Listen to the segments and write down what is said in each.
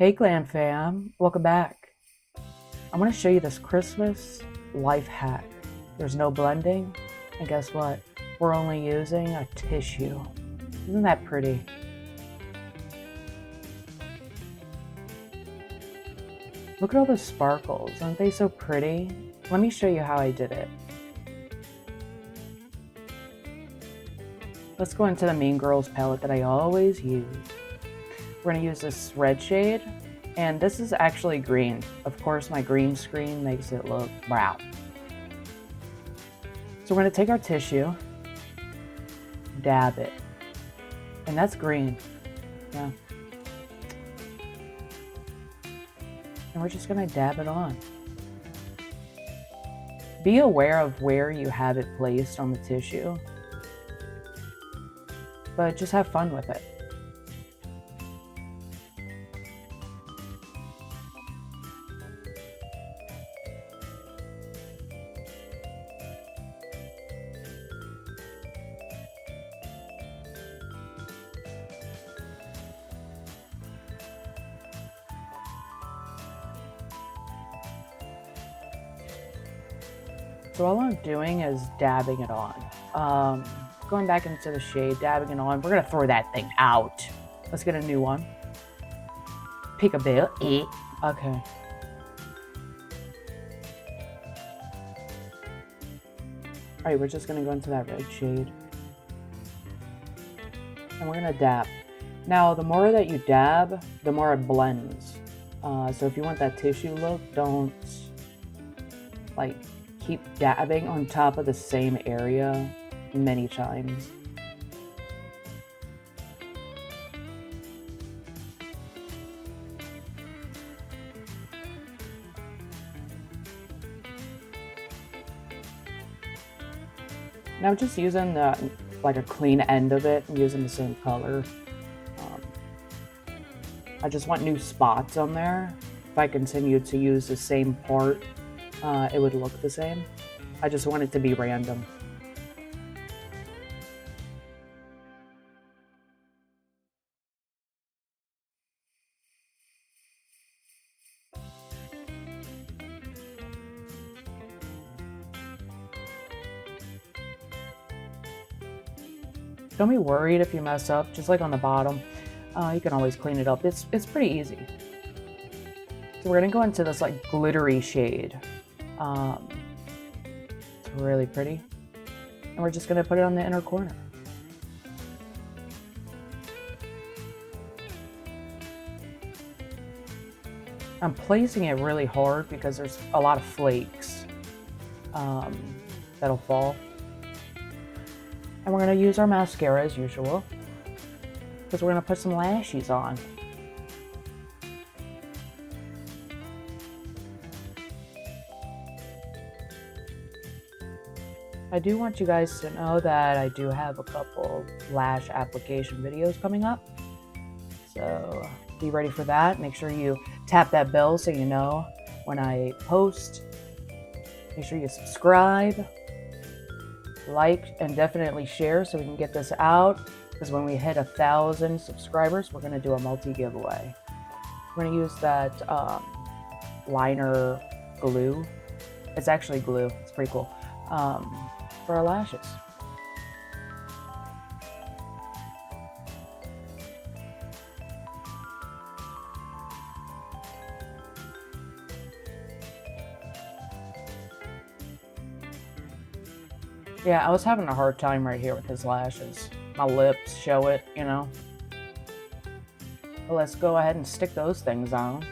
Hey Glam fam, welcome back. I'm going to show you this Christmas life hack. There's no blending, and guess what? We're only using a tissue. Isn't that pretty? Look at all the sparkles, aren't they so pretty? Let me show you how I did it. Let's go into the Mean Girls palette that I always use. We're going to use this red shade, and this is actually green. Of course, my green screen makes it look brown. So we're going to take our tissue, dab it, and that's green. Yeah. And we're just going to dab it on. Be aware of where you have it placed on the tissue, but just have fun with it. So all I'm doing is dabbing it on. Going back into the shade, dabbing it on. We're gonna throw that thing out. Let's get a new one. Peekaboo. Okay. Alright, we're just gonna go into that red shade. And we're gonna dab. Now, the more that you dab, the more it blends. So if you want that tissue look, don't like keep dabbing on top of the same area many times. Now just using like a clean end of it and using the same color. I just want new spots on there. If I continue to use the same part, it would look the same. I just want it to be random. Don't be worried if you mess up, just like on the bottom. You can always clean it up. It's pretty easy. So we're gonna go into this like glittery shade. It's really pretty. And we're just gonna put it on the inner corner. I'm placing it really hard because there's a lot of flakes that'll fall. And we're gonna use our mascara as usual, because we're gonna put some lashes on. I do want you guys to know that I do have a couple lash application videos coming up. So be ready for that. Make sure you tap that bell so you know when I post. Make sure you subscribe, like, and definitely share so we can get this out. Because when we hit 1,000 subscribers, we're going to do a multi-giveaway. We're going to use that liner glue. It's actually glue. It's pretty cool. For our lashes. Yeah, I was having a hard time right here with his lashes. My lips show it, you know. But let's go ahead and stick those things on.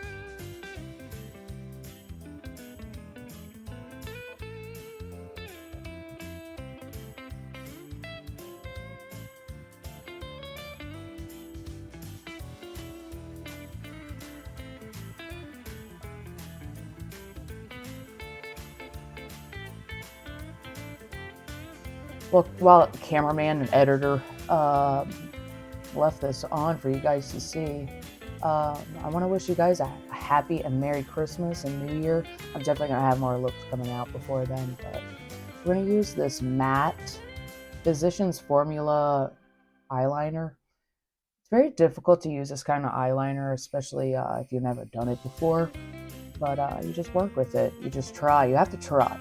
Well, while the cameraman and editor left this on for you guys to see, I want to wish you guys a happy and Merry Christmas and New Year. I'm definitely going to have more looks coming out before then, but we're going to use this matte Physicians Formula eyeliner very difficult to use this kind of eyeliner, especially if you've never done it before. But you just work with it. You just try. You have to try.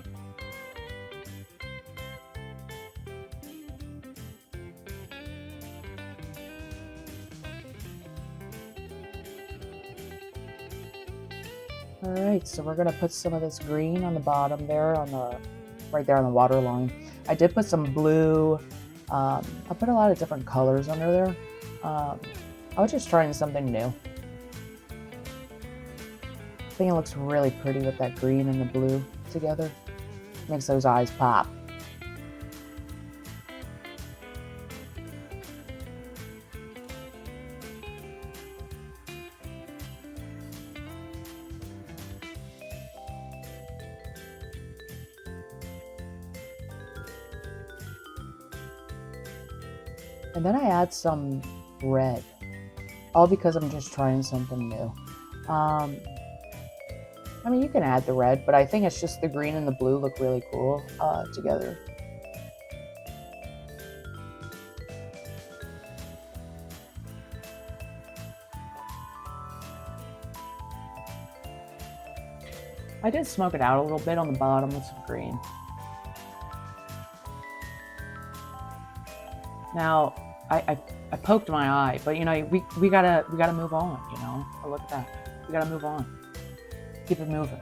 All right, so we're gonna put some of this green on the bottom there, right there on the water line. I did put some blue. I put a lot of different colors under there. I was just trying something new. I think it looks really pretty with that green and the blue together. Makes those eyes pop. And then I add some red, all because I'm just trying something new. I mean, you can add the red, but I think it's just the green and the blue look really cool together. I did smoke it out a little bit on the bottom with some green. Now, I poked my eye, but you know, we gotta move on, you know? Oh, look at that. We gotta move on. Keep it moving.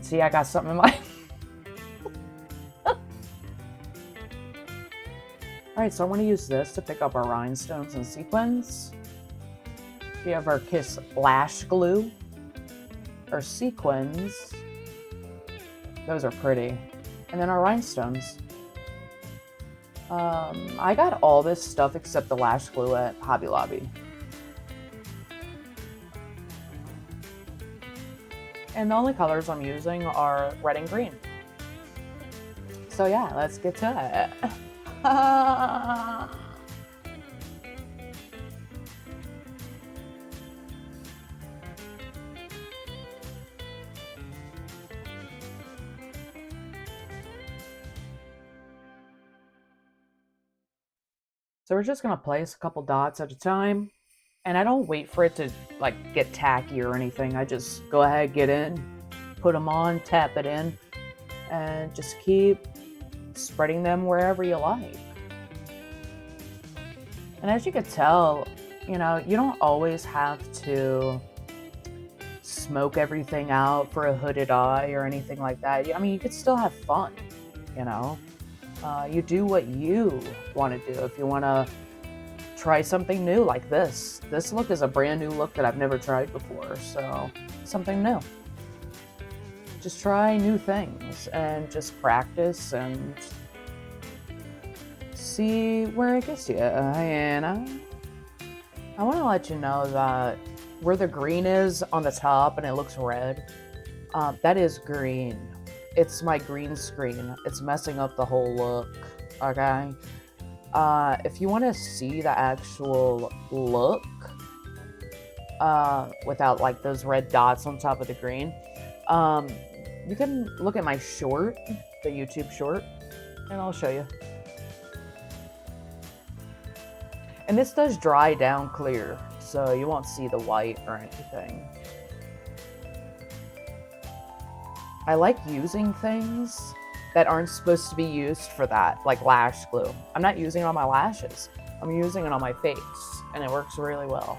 See, I got something in my... Alright, so I'm gonna use this to pick up our rhinestones and sequins. We have our Kiss Lash Glue. Our sequins. Those are pretty. And then our rhinestones. I got all this stuff except the lash glue at Hobby Lobby. And the only colors I'm using are red and green. So yeah, let's get to it. So we're just gonna place a couple dots at a time. And I don't wait for it to like get tacky or anything. I just go ahead, get in, put them on, tap it in, and just keep spreading them wherever you like. And as you can tell, you know, you don't always have to smoke everything out for a hooded eye or anything like that. I mean, you could still have fun, you know. You do what you want to do. If you want to try something new like this look is a brand new look that I've never tried before, so something new. Just try new things and just practice and see where it gets you. And I want to let you know that where the green is on the top and it looks red, that is green. It's my green screen. It's messing up the whole look, okay? If you want to see the actual look without like those red dots on top of the green, you can look at my short, the YouTube short, and I'll show you. And this does dry down clear, so you won't see the white or anything. I like using things that aren't supposed to be used for that, like lash glue. I'm not using it on my lashes. I'm using it on my face, and it works really well.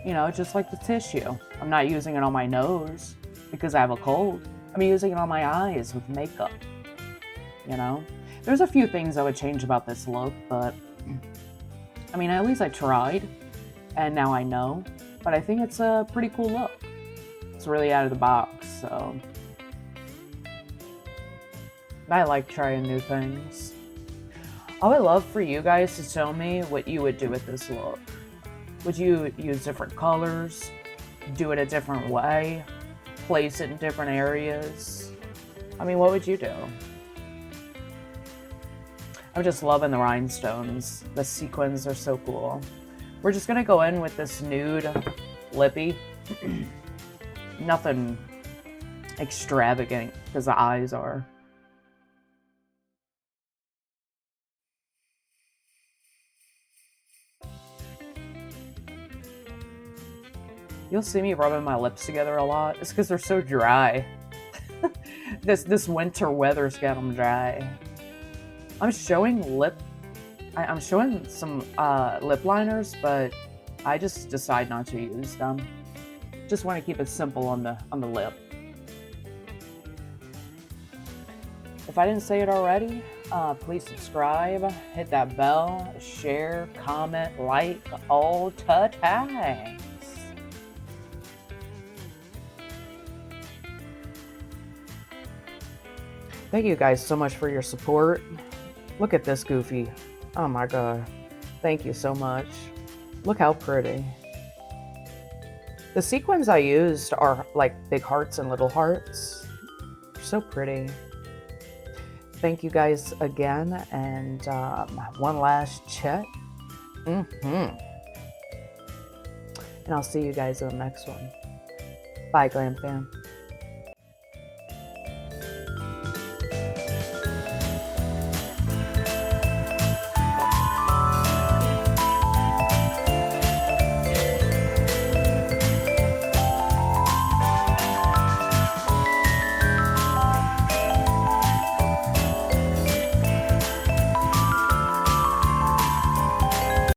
You know, just like the tissue. I'm not using it on my nose because I have a cold. I'm using it on my eyes with makeup, you know? There's a few things I would change about this look, but I mean, at least I tried, and now I know. But I think it's a pretty cool look. It's really out of the box, so I like trying new things. I would love for you guys to tell me what you would do with this look. Would you use different colors? Do it a different way? Place it in different areas? I mean, what would you do? I'm just loving the rhinestones. The sequins are so cool. We're just gonna go in with this nude lippy. Nothing extravagant because the eyes are. You'll see me rubbing my lips together a lot. It's because they're so dry. This winter weather's got them dry. I'm showing some lip liners, but I just decide not to use them. Just want to keep it simple on the lip. If I didn't say it already, please subscribe, hit that bell, share, comment, like, all times. Thank you guys so much for your support. Look at this Goofy. Oh my god. Thank you so much. Look how pretty. The sequins I used are like big hearts and little hearts. So pretty. Thank you guys again, and one last check. And I'll see you guys in the next one. Bye, Glam Fam.